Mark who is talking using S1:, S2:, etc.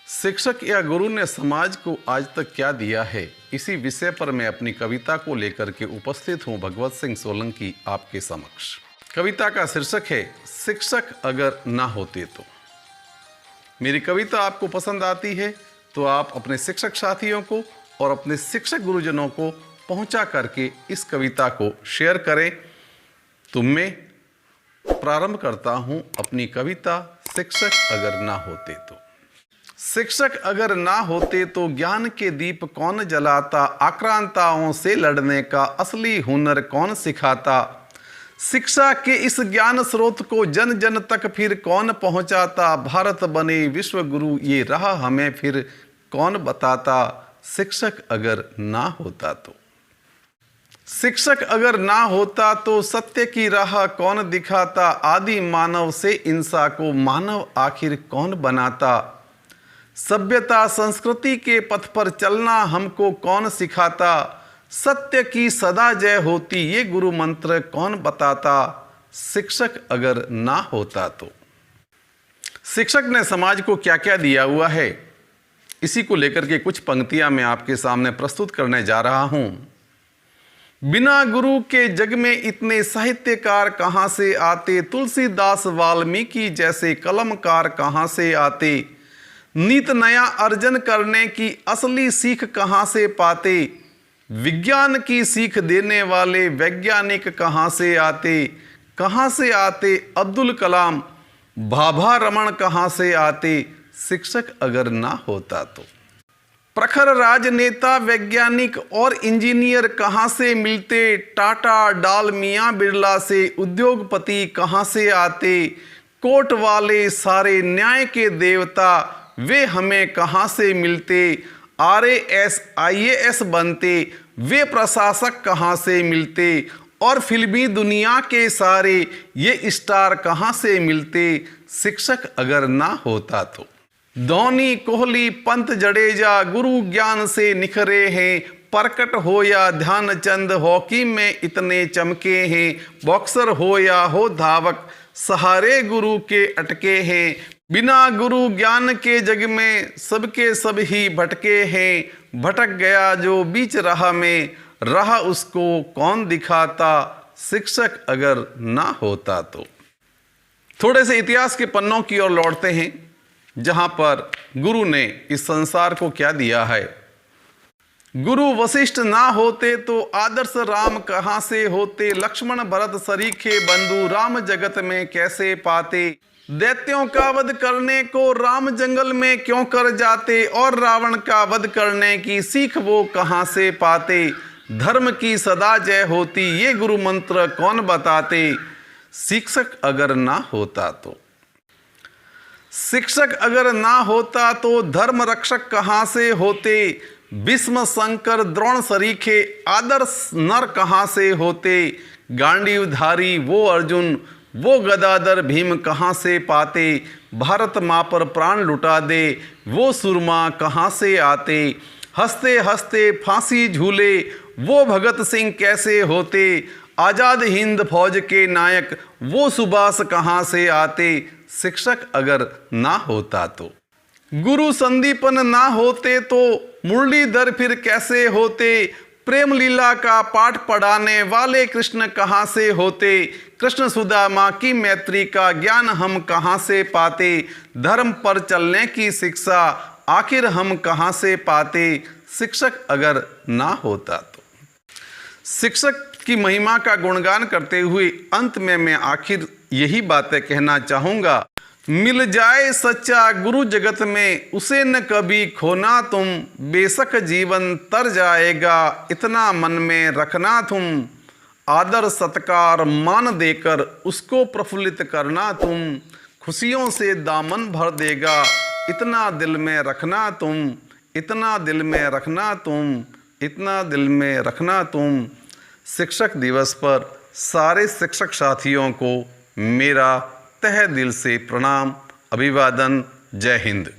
S1: शिक्षक या गुरु ने समाज को आज तक क्या दिया है, इसी विषय पर मैं अपनी कविता को लेकर के उपस्थित हूँ भगवत सिंह सोलंकी आपके समक्ष। कविता का शीर्षक है शिक्षक अगर ना होते तो। मेरी कविता आपको पसंद आती है तो आप अपने शिक्षक साथियों को और अपने शिक्षक गुरुजनों को पहुंचा करके इस कविता को शेयर करें। तो मैं प्रारंभ करता हूं अपनी कविता शिक्षक अगर ना होते तो। शिक्षक अगर ना होते तो ज्ञान के दीप कौन जलाता, आक्रांताओं से लड़ने का असली हुनर कौन सिखाता, शिक्षा के इस ज्ञान स्रोत को जन जन तक फिर कौन पहुंचाता, भारत बने विश्व गुरु ये राह हमें फिर कौन बताता, शिक्षक अगर ना होता तो। शिक्षक अगर ना होता तो सत्य की राह कौन दिखाता, आदि मानव से इंसान को मानव आखिर कौन बनाता, सभ्यता संस्कृति के पथ पर चलना हमको कौन सिखाता, सत्य की सदा जय होती ये गुरु मंत्र कौन बताता, शिक्षक अगर ना होता तो। शिक्षक ने समाज को क्या क्या दिया हुआ है, इसी को लेकर के कुछ पंक्तियां मैं आपके सामने प्रस्तुत करने जा रहा हूं। बिना गुरु के जग में इतने साहित्यकार कहां से आते, तुलसीदास वाल्मीकि जैसे कलमकार कहां से आते, नित नया अर्जन करने की असली सीख कहां से पाते, विज्ञान की सीख देने वाले वैज्ञानिक कहां से आते अब्दुल कलाम भाभा रमन कहां से आते, शिक्षक अगर ना होता तो। प्रखर राजनेता वैज्ञानिक और इंजीनियर कहां से मिलते, टाटा डालमिया बिरला से उद्योगपति कहां से आते, कोर्ट वाले सारे न्याय के देवता वे हमें कहां से मिलते, RAS IAS बनते वे प्रशासक कहां से मिलते, और फिल्मी दुनिया के सारे ये स्टार कहां से मिलते, शिक्षक अगर ना होता तो। धोनी कोहली पंत जडेजा गुरु ज्ञान से निखरे हैं, प्रकट हो या ध्यानचंद हॉकी में इतने चमके हैं, बॉक्सर हो या हो धावक सहारे गुरु के अटके हैं, बिना गुरु ज्ञान के जग में सबके सब ही भटके हैं, भटक गया जो बीच राह में राह उसको कौन दिखाता, शिक्षक अगर ना होता तो। थोड़े से इतिहास के पन्नों की ओर लौटते हैं जहां पर गुरु ने इस संसार को क्या दिया है। गुरु वशिष्ठ ना होते तो आदर्श राम कहां से होते, लक्ष्मण भरत सरीखे बंधु राम जगत में कैसे पाते, दैत्यों का वध करने को राम जंगल में क्यों कर जाते, और रावण का वध करने की सीख वो कहां से पाते, धर्म की सदा जय होती ये गुरु मंत्र कौन बताते, शिक्षक अगर ना होता तो। शिक्षक अगर ना होता तो धर्म रक्षक कहां से होते, भीष्म शंकर द्रोण सरीखे आदर्श नर कहां से होते, गांडीवधारी वो अर्जुन वो गदाधर भीम कहां से पाते, भारत माँ पर प्राण लुटा दे वो सुरमा कहां से आते, हंसते हंसते फांसी झूले वो भगत सिंह कैसे होते, आजाद हिंद फौज के नायक वो सुभाष कहां से आते, शिक्षक अगर ना होता तो। गुरु संदीपन ना होते तो मुरलीधर फिर कैसे होते, प्रेम लीला का पाठ पढ़ाने वाले कृष्ण कहां से होते, कृष्ण सुदामा की मैत्री का ज्ञान हम कहां से पाते, धर्म पर चलने की शिक्षा आखिर हम कहां से पाते, शिक्षक अगर ना होता तो। शिक्षक की महिमा का गुणगान करते हुए अंत में मैं आखिर यही बातें कहना चाहूँगा, मिल जाए सच्चा गुरु जगत में उसे न कभी खोना तुम, बेशक जीवन तर जाएगा इतना मन में रखना तुम, आदर सत्कार मान देकर उसको प्रफुल्लित करना तुम, खुशियों से दामन भर देगा इतना दिल में रखना तुम, इतना दिल में रखना तुम, इतना दिल में रखना तुम। शिक्षक दिवस पर सारे शिक्षक साथियों को मेरा तहे दिल से प्रणाम, अभिवादन, जय हिंद।